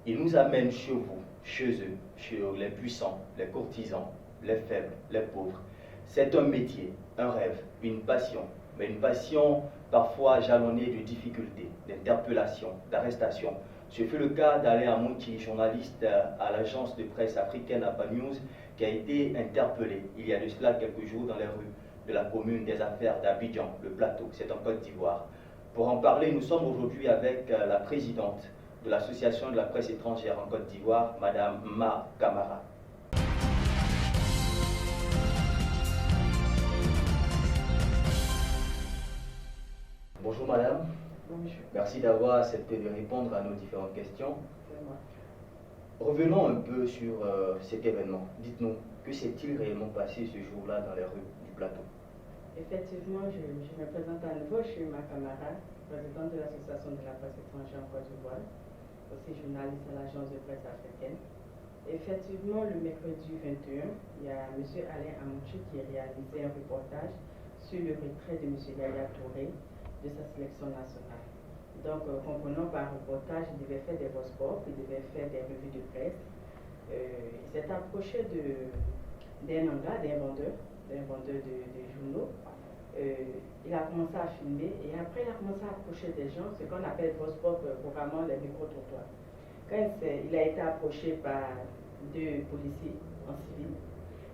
Ils nous amènent chez vous, chez eux, chez les puissants, les courtisans, les faibles, les pauvres. C'est un métier, un rêve, une passion, mais une passion parfois jalonnée de difficultés, d'interpellations, d'arrestations. Ce fut le cas d'Alain Amouti, journaliste à l'agence de presse africaine APA News, qui a été interpellé il y a de cela quelques jours dans les rues de la commune des affaires d'Abidjan, le Plateau, c'est en Côte d'Ivoire. Pour en parler, nous sommes aujourd'hui avec la présidente de l'Association de la presse étrangère en Côte d'Ivoire, Madame Ma Camara. Bonjour Madame. Bonjour. Merci d'avoir accepté de répondre à nos différentes questions. Revenons un peu sur cet événement. Dites-nous, que s'est-il réellement passé ce jour-là dans les rues du Plateau? Effectivement, je me présente à nouveau, je suis Ma Camara, présidente de l'Association de la presse étrangère en Côte d'Ivoire, aussi journaliste à l'agence de presse africaine. Effectivement, le mercredi 21, il y a M. Alain Amouti qui a réalisé un reportage sur le retrait de M. Yaya Touré de sa sélection nationale. Donc, comprenons par reportage, il devait faire des voix sport, il devait faire des revues de presse. Il s'est approché d'un hangar, d'un vendeur de journaux. Il a commencé à filmer et après il a commencé à approcher des gens, ce qu'on appelle voix sport, couramment les micro-trottoirs. Quand il a été approché par deux policiers en civil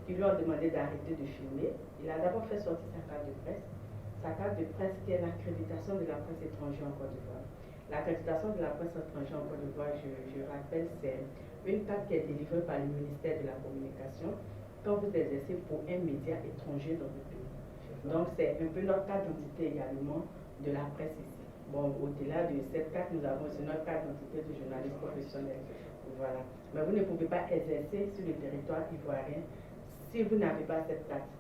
qui lui ont demandé d'arrêter de filmer, il a d'abord fait sortir sa carte de presse qui est l'accréditation de la presse étrangère en Côte d'Ivoire. L'accréditation de la presse étrangère en Côte d'Ivoire, je rappelle, c'est une carte qui est délivrée par le ministère de la Communication quand vous exercez pour un média étranger dans le pays. Donc c'est un peu notre carte d'identité également de la presse ici. Bon, au-delà de cette carte, nous avons aussi notre carte d'identité de journaliste professionnel. Voilà. Mais vous ne pouvez pas exercer sur le territoire ivoirien si vous n'avez pas cette carte.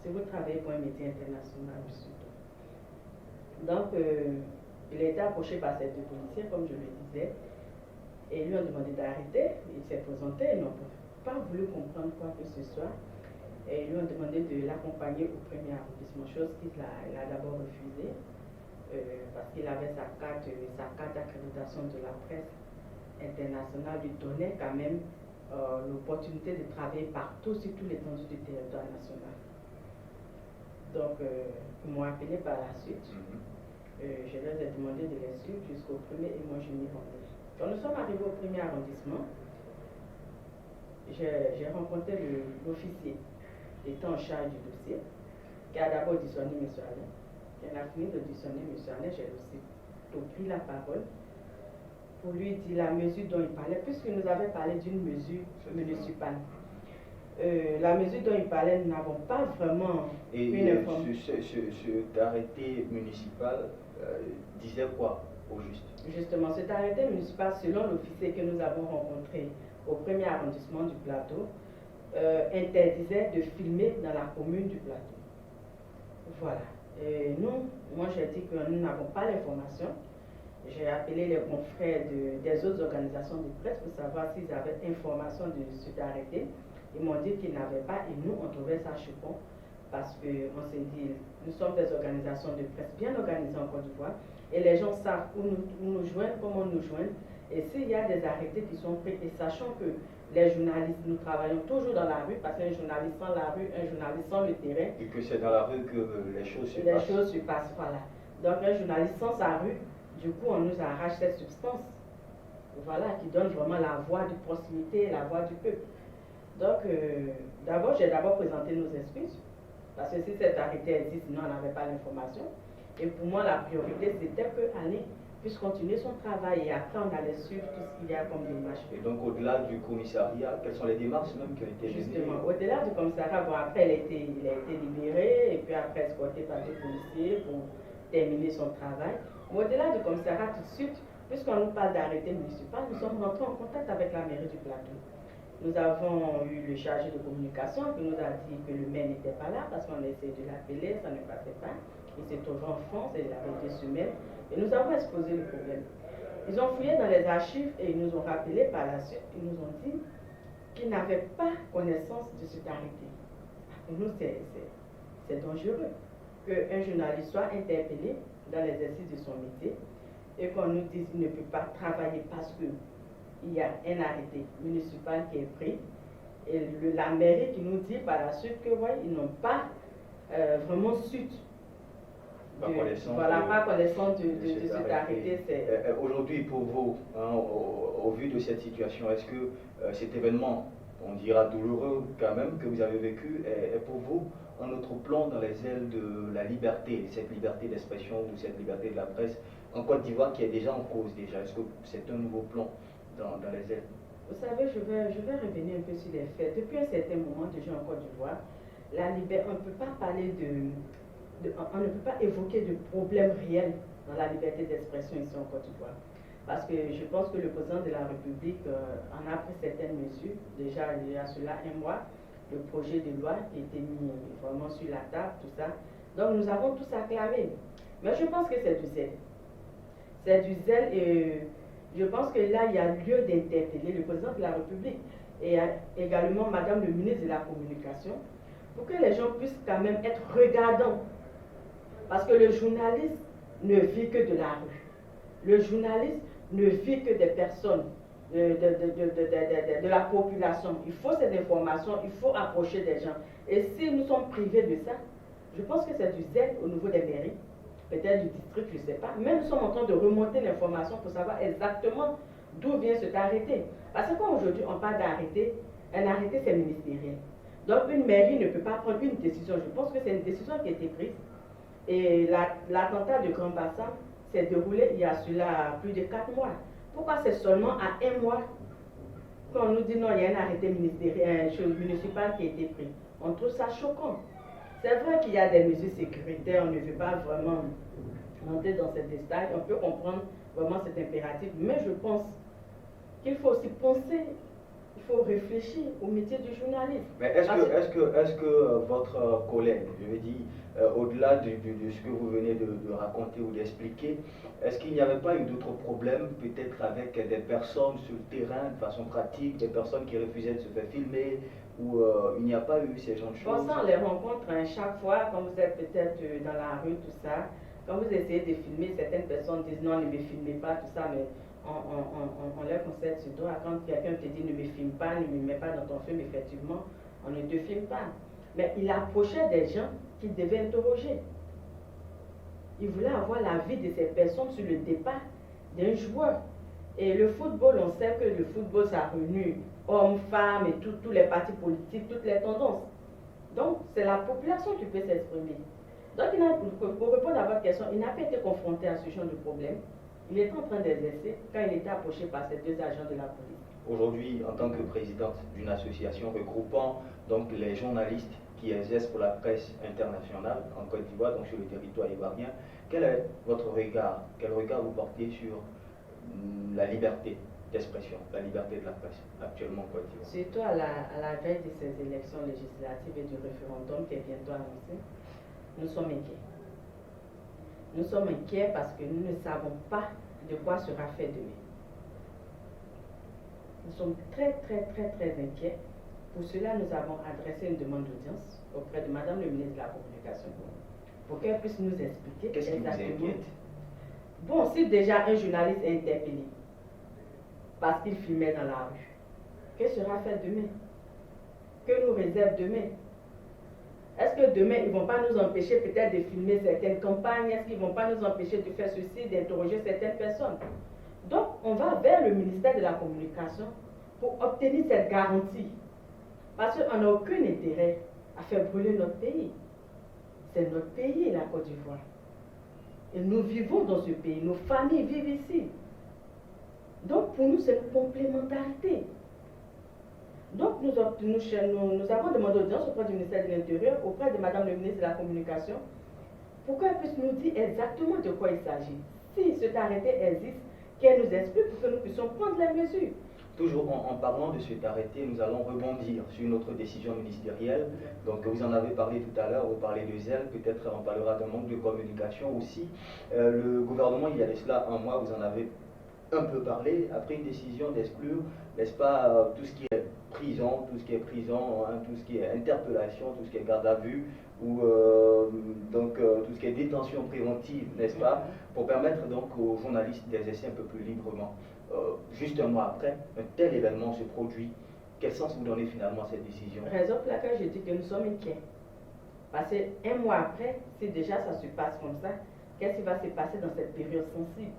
Si vous travaillez pour un média international, surtout. Donc, il a été approché par ces deux policiers, comme je le disais, et ils lui ont demandé d'arrêter. Il s'est présenté, ils n'ont pas voulu comprendre quoi que ce soit. Et ils lui ont demandé de l'accompagner au premier arrondissement, chose qu'il a d'abord refusée, parce qu'il avait sa carte d'accréditation de la presse internationale, lui donnait quand même l'opportunité de travailler partout sur tout l'étendue du territoire national. Donc, ils m'ont appelé par la suite. Je leur ai demandé de les suivre jusqu'au premier et moi je m'y rendais. Quand nous sommes arrivés au premier arrondissement, j'ai rencontré l'officier qui était en charge du dossier, qui a d'abord auditionné M. Alain. Il a fini d'auditionner M. Alain, j'ai aussi pris la parole pour lui dire la mesure dont il parlait, puisqu'il nous avait parlé d'une mesure municipale. La mesure dont il parlait, nous n'avons pas vraiment une information. Cet arrêté municipal disait quoi au juste? Justement, cet arrêté municipal, selon l'officier que nous avons rencontré au premier arrondissement du Plateau, interdisait de filmer dans la commune du Plateau. Voilà. Et moi j'ai dit que nous n'avons pas l'information. J'ai appelé les confrères des autres organisations de presse pour savoir s'ils avaient information de cet arrêté. Ils m'ont dit qu'ils n'avaient pas et nous, on trouvait ça choquant parce qu'on s'est dit, nous sommes des organisations de presse bien organisées en Côte d'Ivoire et les gens savent où nous joindre, comment nous joindre. Et s'il y a des arrêtés qui sont pris, et sachant que les journalistes, nous travaillons toujours dans la rue, parce qu'un journaliste sans la rue, un journaliste sans le terrain. Et que c'est dans la rue que les choses se passent. Les choses se passent, voilà. Donc un journaliste sans sa rue, du coup on nous arrache cette substance, voilà, qui donne vraiment la voix de proximité, la voix du peuple. Donc j'ai d'abord présenté nos excuses, parce que si cet arrêté existe, sinon on n'avait pas l'information. Et pour moi la priorité c'était que Alain puisse continuer son travail et après on allait suivre tout ce qu'il y a comme démarche. Et donc au-delà du commissariat, quelles sont les démarches même qui ont été menées? Justement, au-delà du commissariat, bon après il a été libéré et puis après escorté par deux policiers pour terminer son travail. Mais au-delà du commissariat tout de suite, puisqu'on nous parle d'arrêté municipal, nous sommes rentrés en contact avec la mairie du Plateau. Nous avons eu le chargé de communication qui nous a dit que le maire n'était pas là parce qu'on a essayé de l'appeler, ça ne passait pas. Il s'est trouvé en France et il avait 2 semaines. Et nous avons exposé le problème. Ils ont fouillé dans les archives et ils nous ont rappelé par la suite, ils nous ont dit qu'ils n'avaient pas connaissance de cet arrêté. Pour nous, c'est dangereux qu'un journaliste soit interpellé dans l'exercice de son métier et qu'on nous dise qu'il ne peut pas travailler parce que il y a un arrêté municipal qui est pris et la mairie qui nous dit par la suite que ouais, ils n'ont pas vraiment su pas connaissance de cet arrêté. Aujourd'hui, pour vous, hein, au vu de cette situation, est-ce que cet événement, on dira douloureux quand même, que vous avez vécu, est pour vous un autre plan dans les ailes de la liberté, cette liberté d'expression ou cette liberté de la presse en Côte d'Ivoire qui est déjà en cause déjà? Est-ce que c'est un nouveau plan dans les ailes? Vous savez, je vais revenir un peu sur les faits. Depuis un certain moment déjà en Côte d'Ivoire, on ne peut pas parler on ne peut pas évoquer de problèmes réels dans la liberté d'expression ici en Côte d'Ivoire. Parce que je pense que le président de la République en a pris certaines mesures. Déjà, il y a cela un mois, le projet de loi qui a été mis vraiment sur la table, tout ça. Donc nous avons tous acclamé. Mais je pense que c'est du zèle. C'est du zèle et je pense que là, il y a lieu d'interpeller le président de la République et également Madame le ministre de la Communication pour que les gens puissent quand même être regardants. Parce que le journaliste ne vit que de la rue. Le journaliste ne vit que des personnes, de la population. Il faut cette information, il faut approcher des gens. Et si nous sommes privés de ça, je pense que c'est du zèle au niveau des mairies, peut-être du district, je ne sais pas. Mais nous sommes en train de remonter l'information pour savoir exactement d'où vient cet arrêté. Parce que quand aujourd'hui on parle d'arrêté, un arrêté c'est ministériel. Donc une mairie ne peut pas prendre une décision. Je pense que c'est une décision qui a été prise. Et l'attentat de Grand Bassam s'est déroulé il y a cela plus de 4 mois. Pourquoi c'est seulement à 1 mois qu'on nous dit non, il y a un arrêté municipal qui a été pris? On trouve ça choquant. C'est vrai qu'il y a des mesures sécuritaires, on ne veut pas vraiment monter dans ces détails, on peut comprendre vraiment cet impératif, mais je pense qu'il faut aussi penser, il faut réfléchir au métier du journaliste. Mais est-ce que votre collègue, je veux dire, au-delà de ce que vous venez de raconter ou d'expliquer, est-ce qu'il n'y avait pas eu d'autres problèmes, peut-être avec des personnes sur le terrain, de façon pratique, des personnes qui refusaient de se faire filmer, ou il n'y a pas eu ces genres de choses? Bon, ça, on les rencontre chaque fois, quand vous êtes peut-être dans la rue, tout ça, quand vous essayez de filmer, certaines personnes disent non, ne me filmez pas, tout ça, mais on leur conseille sur toi. Quand quelqu'un te dit ne me filme pas, ne me mets pas dans ton film, effectivement, on ne te filme pas. Mais il approchait des gens qu'il devait interroger. Il voulait avoir l'avis de ces personnes sur le départ d'un joueur. Et le football, on sait que le football, ça réunit hommes, femmes et tous les partis politiques, toutes les tendances. Donc, c'est la population qui peut s'exprimer. Donc, pour répondre à votre question, il n'a pas été confronté à ce genre de problème. Il était en train d'exercer quand il était approché par ces 2 agents de la police. Aujourd'hui, en tant que présidente d'une association regroupant donc les journalistes qui exercent pour la presse internationale en Côte d'Ivoire, donc sur le territoire ivoirien, quel est votre regard? Quel regard vous portez sur la liberté d'expression, la liberté de la presse actuellement en Côte d'Ivoire? Surtout à la veille de ces élections législatives et du référendum qui est bientôt annoncé, nous sommes inquiets. Nous sommes inquiets parce que nous ne savons pas de quoi sera fait demain. Nous sommes très, très, très, très inquiets. Pour cela, nous avons adressé une demande d'audience auprès de Madame le ministre de la Communication pour qu'elle puisse nous expliquer qu'est-ce qui vous inquiète? Bon, si déjà un journaliste est interpellé parce qu'il filmait dans la rue, que sera fait demain? Que nous réserve demain? Est-ce que demain, ils ne vont pas nous empêcher peut-être de filmer certaines campagnes? Est-ce qu'ils ne vont pas nous empêcher de faire ceci, d'interroger certaines personnes? Donc, on va vers le ministère de la Communication pour obtenir cette garantie. Parce qu'on n'a aucun intérêt à faire brûler notre pays. C'est notre pays, la Côte d'Ivoire. Et nous vivons dans ce pays, nos familles vivent ici. Donc, pour nous, c'est une complémentarité. Donc, nous avons demandé audience auprès du ministère de l'Intérieur, auprès de Madame le ministre de la Communication, pour qu'elle puisse nous dire exactement de quoi il s'agit. Si cet arrêté existe, qu'elle nous explique pour que nous puissions prendre les mesures. Toujours en parlant de cet arrêté, nous allons rebondir sur une autre décision ministérielle. Donc vous en avez parlé tout à l'heure, vous parlez de zèle, peut-être on parlera d'un manque de communication aussi. Le gouvernement, il y a de cela 1 mois, vous en avez un peu parlé, après une décision d'exclure, n'est-ce pas, tout ce qui est prison, tout ce qui est prison, hein, tout ce qui est interpellation, tout ce qui est garde à vue, ou tout ce qui est détention préventive, n'est-ce pas, pour permettre donc aux journalistes d'exercer un peu plus librement. Juste un mois après, un tel événement se produit. Quel sens vous donnez finalement à cette décision? Raison pour laquelle je dis que nous sommes inquiets. Parce qu'un mois après, si déjà ça se passe comme ça, qu'est-ce qui va se passer dans cette période sensible?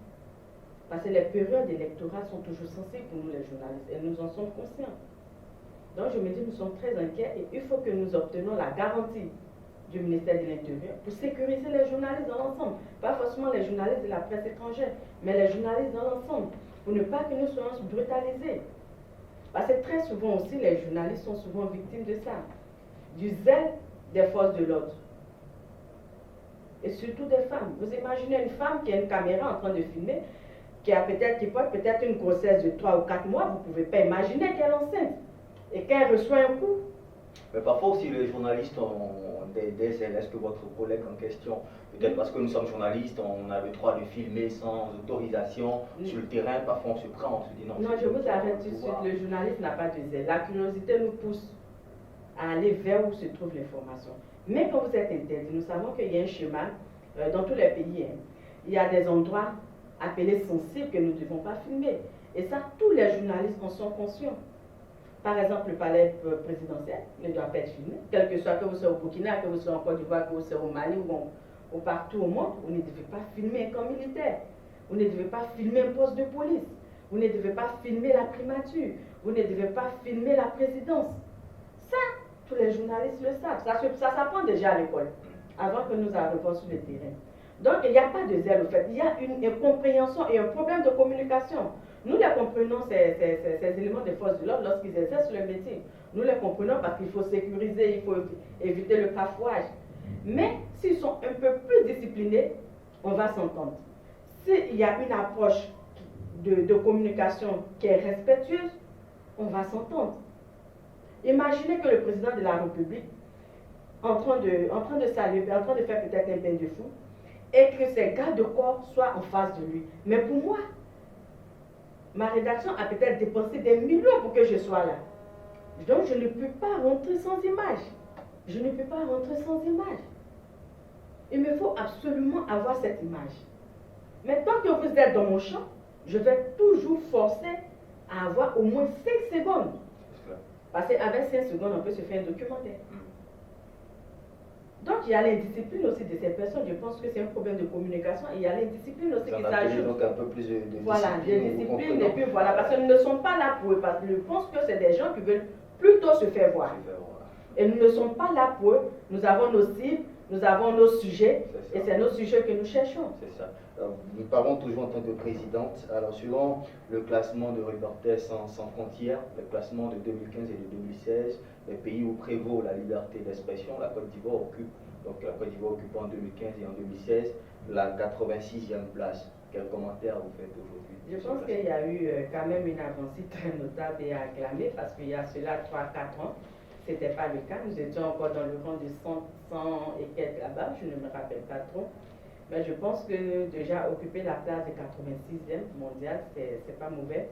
Parce que les périodes électorales sont toujours sensibles pour nous les journalistes et nous en sommes conscients. Donc je me dis, nous sommes très inquiets et il faut que nous obtenions la garantie du ministère de l'Intérieur pour sécuriser les journalistes dans l'ensemble. Pas forcément les journalistes de la presse étrangère, mais les journalistes dans l'ensemble, pour ne pas que nous soyons brutalisés. Parce que très souvent aussi, les journalistes sont souvent victimes de ça, du zèle des forces de l'ordre. Et surtout des femmes. Vous imaginez une femme qui a une caméra en train de filmer, qui porte peut-être une grossesse de 3 ou 4 mois, vous ne pouvez pas imaginer qu'elle est enceinte et qu'elle reçoit un coup. Mais parfois aussi les journalistes ont des ailes. Est-ce que votre collègue en question, peut-être parce que nous sommes journalistes, on a le droit de filmer sans autorisation sur le terrain, parfois on se prend, on se dit non. Non, je vous arrête tout de suite, le journaliste n'a pas de zèle. La curiosité nous pousse à aller vers où se trouve l'information. Mais quand vous êtes interdit, nous savons qu'il y a un chemin dans tous les pays. Hein. Il y a des endroits appelés sensibles que nous ne devons pas filmer. Et ça, tous les journalistes en sont conscients. Par exemple, le palais présidentiel ne doit pas être filmé. Quel que soit, que vous soyez au Burkina, que vous soyez en Côte d'Ivoire, que vous soyez au Mali ou partout au monde, vous ne devez pas filmer un camp militaire. Vous ne devez pas filmer un poste de police. Vous ne devez pas filmer la primature. Vous ne devez pas filmer la présidence. Ça, tous les journalistes le savent. Ça s'apprend déjà à l'école, avant que nous arrivions sur le terrain. Donc, il n'y a pas de zèle, au fait. Il y a une incompréhension et un problème de communication. Nous les comprenons, ces éléments des forces de l'ordre, lorsqu'ils exercent le métier. Nous les comprenons parce qu'il faut sécuriser, il faut éviter le cafouage. Mais s'ils sont un peu plus disciplinés, on va s'entendre. S'il y a une approche de communication qui est respectueuse, on va s'entendre. Imaginez que le président de la République, en train de saluer, en train de faire peut-être un bain de fou, et que ses gardes de corps soient en face de lui. Mais pour moi, ma rédaction a peut-être dépensé des millions pour que je sois là. Donc je ne peux pas rentrer sans image. Je ne peux pas rentrer sans image. Il me faut absolument avoir cette image. Mais tant que vous êtes dans mon champ, je vais toujours forcer à avoir au moins 5 secondes. Parce qu'avec 5 secondes, on peut se faire un documentaire. Donc il y a l'indiscipline aussi de ces personnes. Je pense que c'est un problème de communication et il y a l'indiscipline aussi qui s'ajoute. Donc un peu plus de voilà, des disciplines et puis voilà, parce qu'ils ne sont pas là pour eux, parce que je pense que c'est des gens qui veulent plutôt se faire voir. Et nous ne sommes pas là pour eux. Nous avons nos cibles, nous avons nos sujets et c'est nos sujets que nous cherchons. C'est ça. Nous parlons toujours en tant que présidente. Alors, suivant le classement de Reporters sans frontières, le classement de 2015 et de 2016, les pays où prévaut la liberté d'expression, la Côte d'Ivoire occupe, donc la Côte d'Ivoire occupe en 2015 et en 2016 la 86e place. Quel commentaire vous faites aujourd'hui? Je pense qu'il y a eu quand même une avancée très notable et acclamée parce qu'il y a cela 3-4 ans. Ce n'était pas le cas. Nous étions encore dans le rang de 100 et quelques là-bas, je ne me rappelle pas trop. Mais je pense que déjà occuper la place de 86e mondiale, c'est pas mauvais.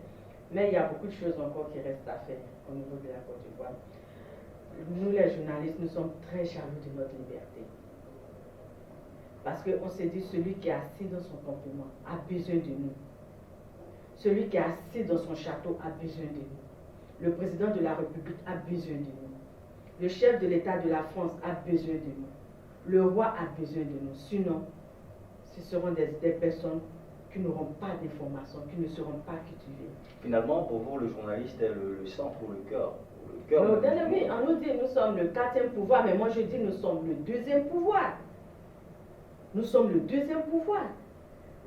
Mais il y a beaucoup de choses encore qui restent à faire au niveau de la Côte d'Ivoire. Nous, les journalistes, nous sommes très jaloux de notre liberté. Parce qu'on se dit, celui qui est assis dans son campement a besoin de nous. Celui qui est assis dans son château a besoin de nous. Le président de la République a besoin de nous. Le chef de l'État de la France a besoin de nous. Le roi a besoin de nous. Sinon, ce seront des personnes qui n'auront pas d'informations, qui ne seront pas cultivées. Finalement, pour vous, le journaliste est le centre ou le cœur? Oui, on nous dit nous sommes le 4e pouvoir, mais moi je dis nous sommes le 2e pouvoir. Nous sommes le 2e pouvoir.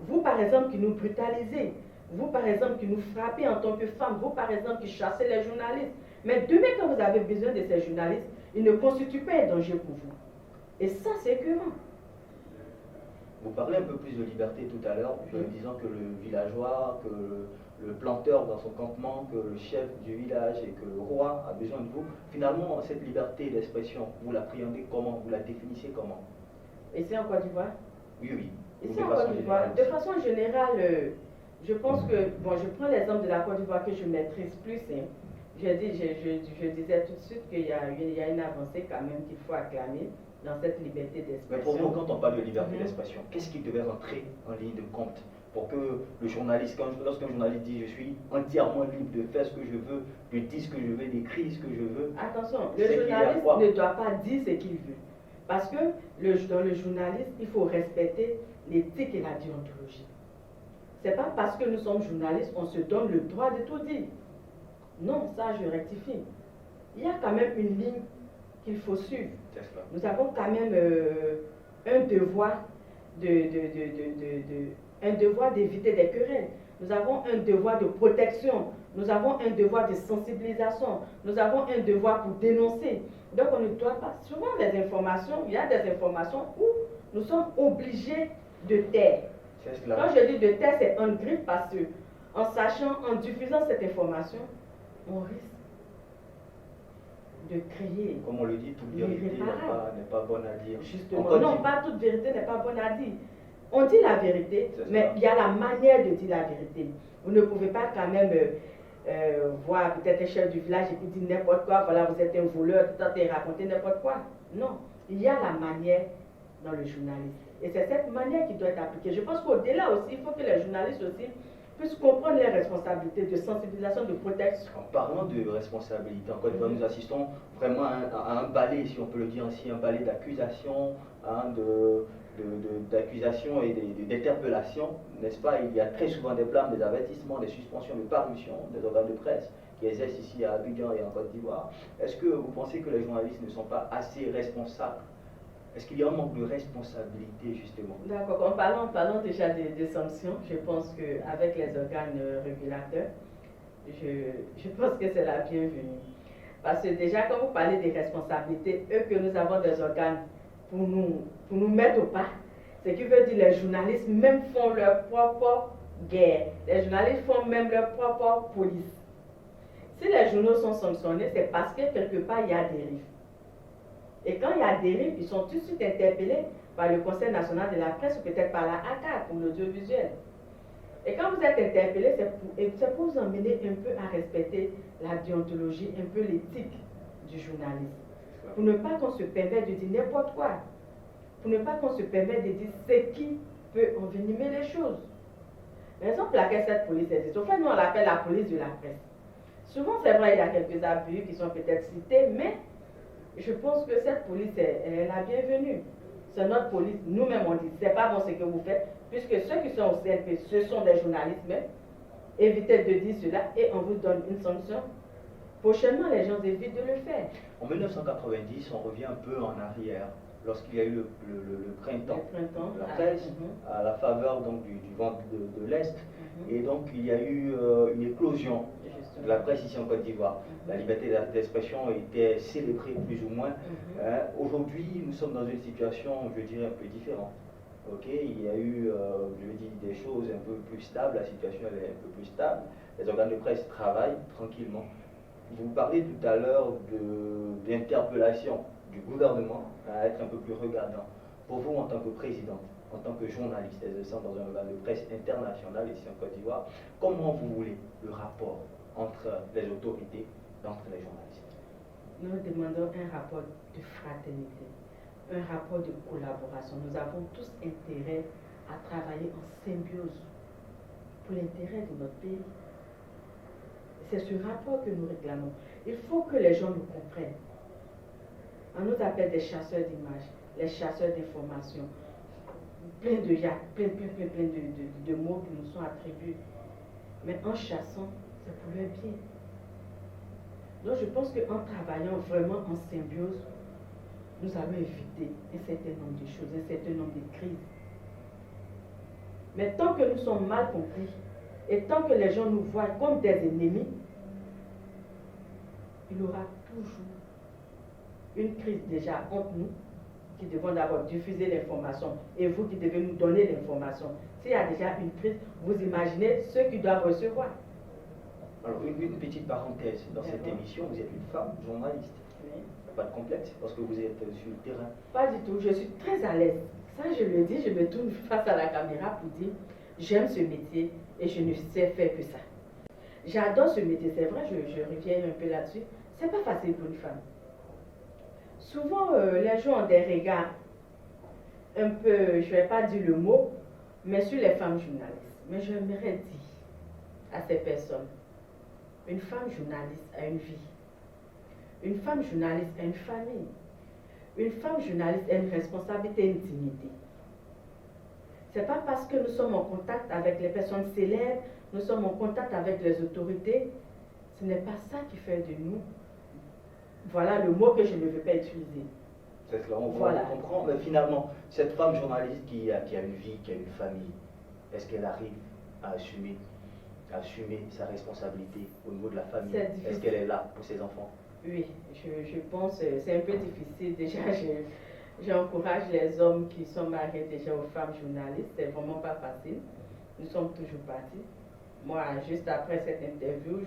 Vous, par exemple, qui nous brutalisez, vous, par exemple, qui nous frappez en tant que femme, vous, par exemple, qui chassez les journalistes. Mais demain, quand vous avez besoin de ces journalistes, ils ne constituent pas un danger pour vous. Et ça, c'est écœurant. Vous parlez un peu plus de liberté tout à l'heure, en disant que le villageois, que le planteur dans son campement, que le chef du village et que le roi a besoin de vous. Finalement, cette liberté d'expression, vous l'appréhendez comment? Vous la définissez comment? Et c'est en Côte d'Ivoire? Oui, oui. Ici en Côte d'Ivoire, de façon générale, je pense que, bon, je prends l'exemple de la Côte d'Ivoire que je maîtrise plus. Je disais tout de suite qu'il y a une avancée quand même qu'il faut acclamer dans cette liberté d'expression. Mais pour vous, quand on parle de liberté d'expression, qu'est-ce qui devait rentrer en ligne de compte pour que le journaliste, lorsqu'un journaliste dit je suis entièrement libre de faire ce que je veux, de dire ce que je veux, d'écrire ce que je veux? Attention, le journaliste ne doit pas dire ce qu'il veut. Parce que dans le journalisme, il faut respecter l'éthique et la déontologie. Ce n'est pas parce que nous sommes journalistes qu'on se donne le droit de tout dire. Non, ça je rectifie. Il y a quand même une ligne qu'il faut suivre. Nous avons quand même un devoir d'éviter des querelles. Nous avons un devoir de protection. Nous avons un devoir de sensibilisation. Nous avons un devoir pour dénoncer. Donc on ne doit pas. Souvent il y a des informations où nous sommes obligés de taire. Quand je dis de taire, c'est en griffe parce que en diffusant cette information, on risque de créer. Comme on le dit, toute vérité n'est pas bonne à dire. Justement, non, pas toute vérité n'est pas bonne à dire. On dit la vérité, mais il y a la manière de dire la vérité. Vous ne pouvez pas quand même voir peut-être un chef du village et puis dire n'importe quoi, voilà, vous êtes un voleur, tout et raconter n'importe quoi. Non, il y a la manière dans le journalisme. Et c'est cette manière qui doit être appliquée. Je pense qu'au-delà aussi, il faut que les journalistes aussi puissent comprendre les responsabilités de sensibilisation, de protection. En parlant de responsabilité, en Côte d'Ivoire, nous assistons vraiment à un balai, si on peut le dire ainsi, un balai d'accusations, d'accusations et d'interpellations, n'est-ce pas? Il y a très souvent des blâmes, des avertissements, des suspensions de parution des organes de presse qui exercent ici à Abidjan et en Côte d'Ivoire. Est-ce que vous pensez que les journalistes ne sont pas assez responsables? Est-ce qu'il y a un manque de responsabilité, justement? D'accord. En parlant déjà des sanctions, je pense qu'avec les organes régulateurs, je pense que c'est la bienvenue. Parce que déjà, quand vous parlez des responsabilités, eux que nous avons des organes pour nous mettre au pas, ce qui veut dire que les journalistes même font leur propre guerre. Les journalistes font même leur propre police. Si les journaux sont sanctionnés, c'est parce que quelque part, il y a des dérives. Et quand il y a dérive, ils sont tout de suite interpellés par le Conseil national de la presse ou peut-être par la ACAD pour l'audiovisuel. Et quand vous êtes interpellé, c'est pour vous emmener un peu à respecter la déontologie, un peu l'éthique du journalisme. Pour ne pas qu'on se permette de dire n'importe quoi. Pour ne pas qu'on se permette de dire ce qui peut envenimer les choses. La raison pour laquelle cette police existe, au fait, nous on l'appelle la police de la presse. Souvent, c'est vrai, il y a quelques abus qui sont peut-être cités, mais je pense que cette police est la bienvenue. C'est notre police. Nous-mêmes, on dit, c'est pas bon ce que vous faites, puisque ceux qui sont au CNP, ce sont des journalistes même. Évitez de dire cela et on vous donne une sanction. Prochainement, les gens évitent de le faire. En 1990, on revient un peu en arrière, lorsqu'il y a eu le printemps de la presse, à la faveur donc, du vent de l'Est. Et donc, il y a eu une éclosion de la presse ici en Côte d'Ivoire. La liberté d'expression était célébrée plus ou moins. Aujourd'hui, nous sommes dans une situation, je dirais, un peu différente. Il y a eu, je dis, des choses un peu plus stables, la situation elle est un peu plus stable. Les organes de presse travaillent tranquillement. Vous parlez tout à l'heure d'interpellation du gouvernement à être un peu plus regardant. Pour vous, en tant que présidente, en tant que journaliste exerçant dans un organe de presse international ici en Côte d'Ivoire, comment vous voulez le rapport entre les autorités et entre les journalistes? Nous demandons un rapport de fraternité, un rapport de collaboration. Nous avons tous intérêt à travailler en symbiose pour l'intérêt de notre pays. C'est ce rapport que nous réclamons. Il faut que les gens nous comprennent. On nous appelle des chasseurs d'images, les chasseurs d'informations. Plein de mots qui nous sont attribués. Mais en chassant, c'est pour leur bien. Donc je pense qu'en travaillant vraiment en symbiose, nous allons éviter un certain nombre de choses, un certain nombre de crises. Mais tant que nous sommes mal compris, et tant que les gens nous voient comme des ennemis, il y aura toujours une crise déjà entre nous, qui devons d'abord diffuser l'information, et vous qui devez nous donner l'information. S'il y a déjà une crise, vous imaginez ceux qui doivent recevoir. Alors, une petite parenthèse, dans cette émission, vous êtes une femme journaliste. Oui. Pas de complexe, parce que vous êtes sur le terrain. Pas du tout, je suis très à l'aise. Ça, je le dis, je me tourne face à la caméra pour dire, j'aime ce métier et je ne sais faire que ça. J'adore ce métier, c'est vrai, je reviens un peu là-dessus. C'est pas facile pour une femme. Souvent, les gens ont des regards un peu, je ne vais pas dire le mot, mais sur les femmes journalistes. Mais j'aimerais dire à ces personnes, une femme journaliste a une vie. Une femme journaliste a une famille. Une femme journaliste a une responsabilité et une dignité. Ce n'est pas parce que nous sommes en contact avec les personnes célèbres, nous sommes en contact avec les autorités, ce n'est pas ça qui fait de nous. Voilà le mot que je ne veux pas utiliser. C'est cela, on comprend. Mais finalement, cette femme journaliste qui a une vie, qui a une famille, est-ce qu'elle arrive à assumer sa responsabilité au niveau de la famille? Est-ce qu'elle est là pour ses enfants? Oui, je pense que c'est un peu difficile. Déjà, j'encourage les hommes qui sont mariés déjà aux femmes journalistes. C'est vraiment pas facile. Nous sommes toujours partis. Moi, juste après cette interview,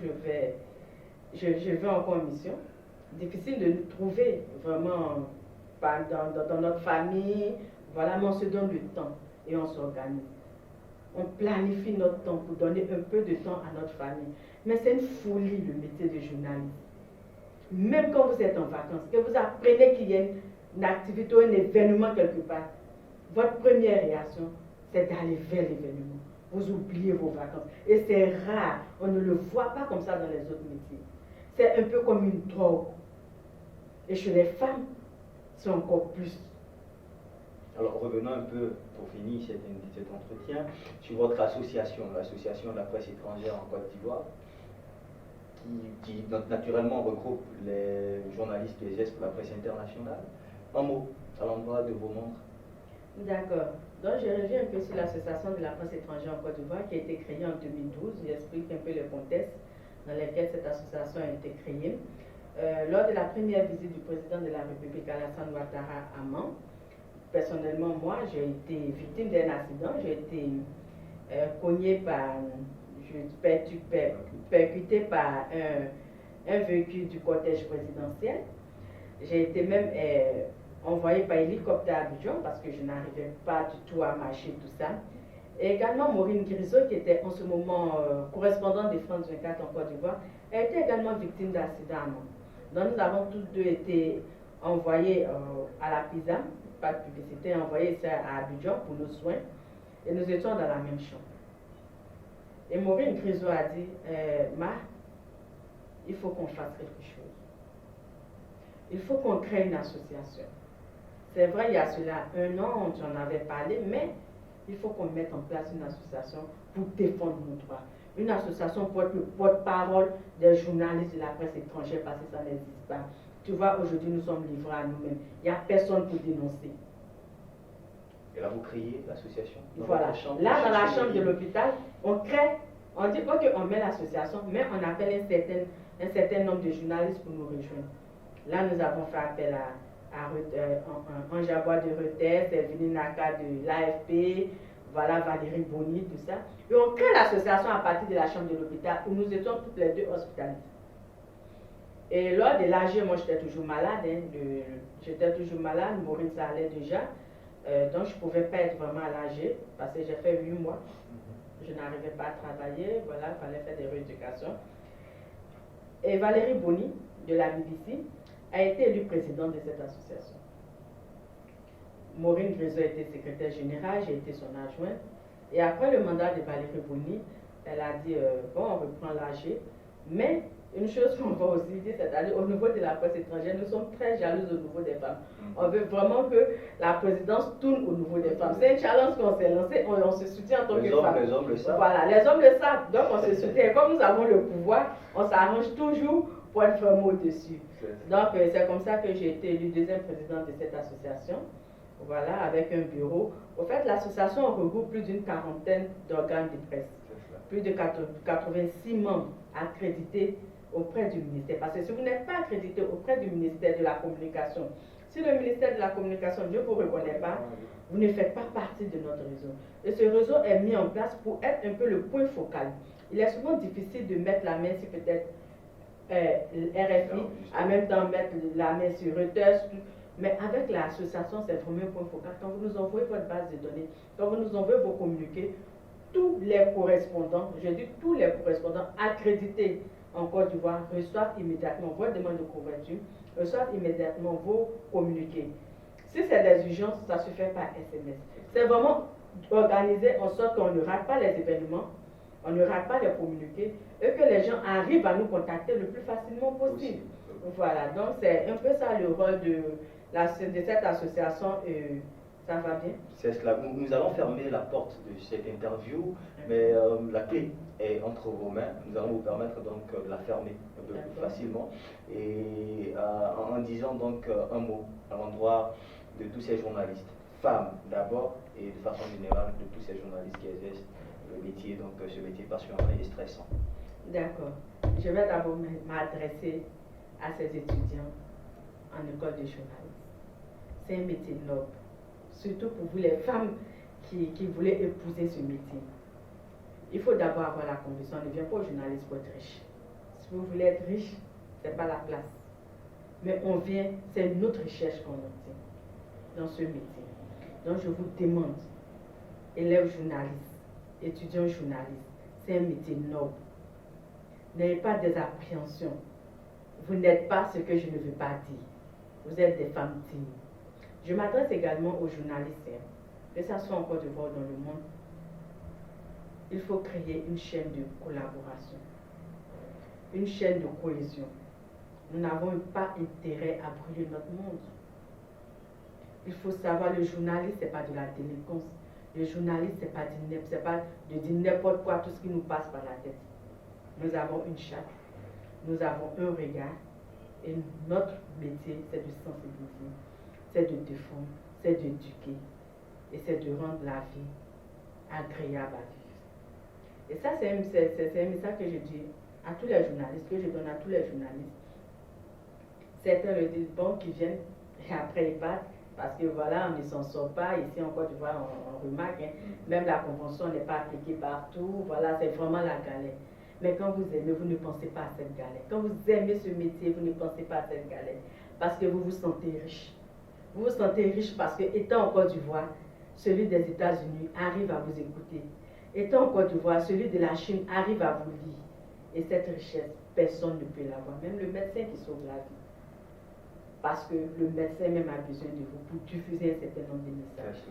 je vais encore en mission. Difficile de nous trouver vraiment dans notre famille. Voilà, mais on se donne le temps et on s'organise. On planifie notre temps pour donner un peu de temps à notre famille. Mais c'est une folie le métier de journaliste. Même quand vous êtes en vacances, que vous apprenez qu'il y a une activité ou un événement quelque part, votre première réaction, c'est d'aller vers l'événement. Vous oubliez vos vacances. Et c'est rare, on ne le voit pas comme ça dans les autres métiers. C'est un peu comme une drogue. Et chez les femmes, c'est encore plus. Alors revenons un peu, pour finir cet entretien, sur votre association, l'association de la presse étrangère en Côte d'Ivoire, qui naturellement regroupe les journalistes des Est pour la presse internationale. Un mot à l'endroit de vos membres. D'accord. Donc je reviens un peu sur l'association de la presse étrangère en Côte d'Ivoire qui a été créée en 2012. J'explique un peu le contexte dans lequel cette association a été créée. Lors de la première visite du président de la République, Alassane Ouattara, à Mans, personnellement, moi, j'ai été victime d'un accident. J'ai été cogné percuté par un véhicule du cortège présidentiel. J'ai été même envoyé par hélicoptère à Abidjan parce que je n'arrivais pas du tout à marcher, tout ça. Et également Maureen Grisot, qui était en ce moment correspondante de France 24 en Côte d'Ivoire, a été également victime d'accident à Mans. Donc nous avons tous deux été envoyés à la PISA, pas de publicité, envoyés à Abidjan pour nos soins. Et nous étions dans la même chambre. Et Maureen Grisot a dit, il faut qu'on fasse quelque chose. Il faut qu'on crée une association. C'est vrai, il y a cela 1 an, j'en avais parlé, mais il faut qu'on mette en place une association pour défendre nos droits. Une association pour être le porte-parole des journalistes de la presse étrangère parce que ça n'existe pas. Tu vois, aujourd'hui, nous sommes livrés à nous-mêmes. Il n'y a personne pour dénoncer. Et là, vous créez l'association. Voilà. Là, dans la chambre de l'hôpital, on crée, on dit ok, on met l'association, mais on appelle un certain nombre de journalistes pour nous rejoindre. Là, nous avons fait appel à un Jaguar de Reuters, Vini Naka de l'AFP, voilà, Valérie Boni, tout ça. Et on crée l'association à partir de la chambre de l'hôpital où nous étions toutes les deux hospitalisées. Et lors de l'AG, moi j'étais toujours malade, Maureen ça allait déjà. Donc je ne pouvais pas être vraiment à l'AG parce que j'ai fait 8 mois. Je n'arrivais pas à travailler, voilà, il fallait faire des rééducations. Et Valérie Boni de la BBC a été élue présidente de cette association. Maureen Grisot a été secrétaire générale, j'ai été son adjointe. Et après le mandat de Valérie Boni, elle a dit, bon, on reprend l'AG. Mais une chose qu'on va aussi dire, c'est-à-dire au niveau de la presse étrangère, nous sommes très jalouses au niveau des femmes. On veut vraiment que la présidence tourne au niveau des femmes. C'est un challenge qu'on s'est lancé, on se soutient en tant que femmes. Les hommes le savent. Voilà, les hommes le savent. Donc on se soutient. Et comme nous avons le pouvoir, on s'arrange toujours pour être vraiment au-dessus. Donc c'est comme ça que j'ai été élue deuxième présidente de cette association. Voilà, avec un bureau. Au fait, l'association regroupe plus d'une quarantaine d'organes de presse. Plus de 86 membres accrédités auprès du ministère. Parce que si vous n'êtes pas accrédité auprès du ministère de la Communication, si le ministère de la Communication ne vous reconnaît pas, vous ne faites pas partie de notre réseau. Et ce réseau est mis en place pour être un peu le point focal. Il est souvent difficile de mettre la main sur peut-être RFI, en même temps mettre la main sur Reuters, mais avec l'association, c'est vraiment un point focal. Quand vous nous envoyez votre base de données, quand vous nous envoyez vos communiqués, tous les correspondants, je dis tous les correspondants accrédités en Côte d'Ivoire reçoivent immédiatement votre demande de couverture, reçoivent immédiatement vos communiqués. Si c'est des urgences, ça se fait par SMS. C'est vraiment organisé en sorte qu'on ne rate pas les événements, on ne rate pas les communiqués et que les gens arrivent à nous contacter le plus facilement possible. Voilà, donc c'est un peu ça le rôle de cette association. Ça va bien? C'est cela. Nous allons fermer la porte de cette interview, mais la clé est entre vos mains. Nous allons vous permettre donc de la fermer un peu plus facilement. Et en disant donc un mot à l'endroit de tous ces journalistes, femmes d'abord, et de façon générale de tous ces journalistes qui exercent le métier, donc ce métier passionnant et stressant. D'accord. Je vais d'abord m'adresser à ces étudiants en école de journalisme. C'est un métier noble, surtout pour vous les femmes qui voulaient épouser ce métier. Il faut d'abord avoir la conviction, on ne vient pas au journaliste pour être riche. Si vous voulez être riche, ce n'est pas la place. Mais on vient, c'est une autre recherche qu'on obtient dans ce métier. Donc je vous demande, élèves journalistes, étudiants journalistes, c'est un métier noble. N'ayez pas des appréhensions. Vous n'êtes pas ce que je ne veux pas dire. Vous êtes des femmes dignes. Je m'adresse également aux journalistes, que ce soit en Côte d'Ivoire ou dans le monde. Il faut créer une chaîne de collaboration, une chaîne de cohésion. Nous n'avons pas intérêt à brûler notre monde. Il faut savoir, le journaliste, ce n'est pas de la délinquance. Le journaliste, ce n'est pas de dire n'importe quoi, tout ce qui nous passe par la tête. Nous avons une charte, nous avons un regard, et notre métier, c'est de sensibiliser, c'est de défendre, c'est d'éduquer, et c'est de rendre la vie agréable à vivre. Et ça, c'est un message que je dis à tous les journalistes, que je donne à tous les journalistes. Certains le disent, bon, qu'ils viennent, et après ils partent, parce que voilà, on ne s'en sort pas. Ici en Côte d'Ivoire, on remarque, même la convention n'est pas appliquée partout. Voilà, c'est vraiment la galère. Mais quand vous aimez, vous ne pensez pas à cette galère. Quand vous aimez ce métier, vous ne pensez pas à cette galère. Parce que vous vous sentez riche. Vous vous sentez riche parce que, étant en Côte d'Ivoire, celui des États-Unis arrive à vous écouter. Étant en Côte d'Ivoire, celui de la Chine arrive à vous lire. Et cette richesse, personne ne peut l'avoir. Même le médecin qui sauve la vie. Parce que le médecin même a besoin de vous pour diffuser un certain nombre de messages.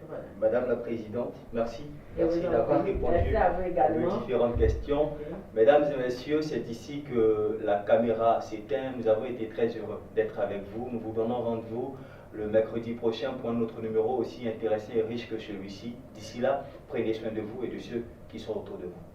Voilà. Madame la Présidente, merci. Merci Oui, d'avoir répondu aux différentes questions. Okay. Mesdames et messieurs, c'est ici que la caméra s'éteint. Nous avons été très heureux d'être avec vous. Nous vous donnons rendez-vous le mercredi prochain pour un autre numéro aussi intéressant et riche que celui-ci. D'ici là, prenez soin de vous et de ceux qui sont autour de vous.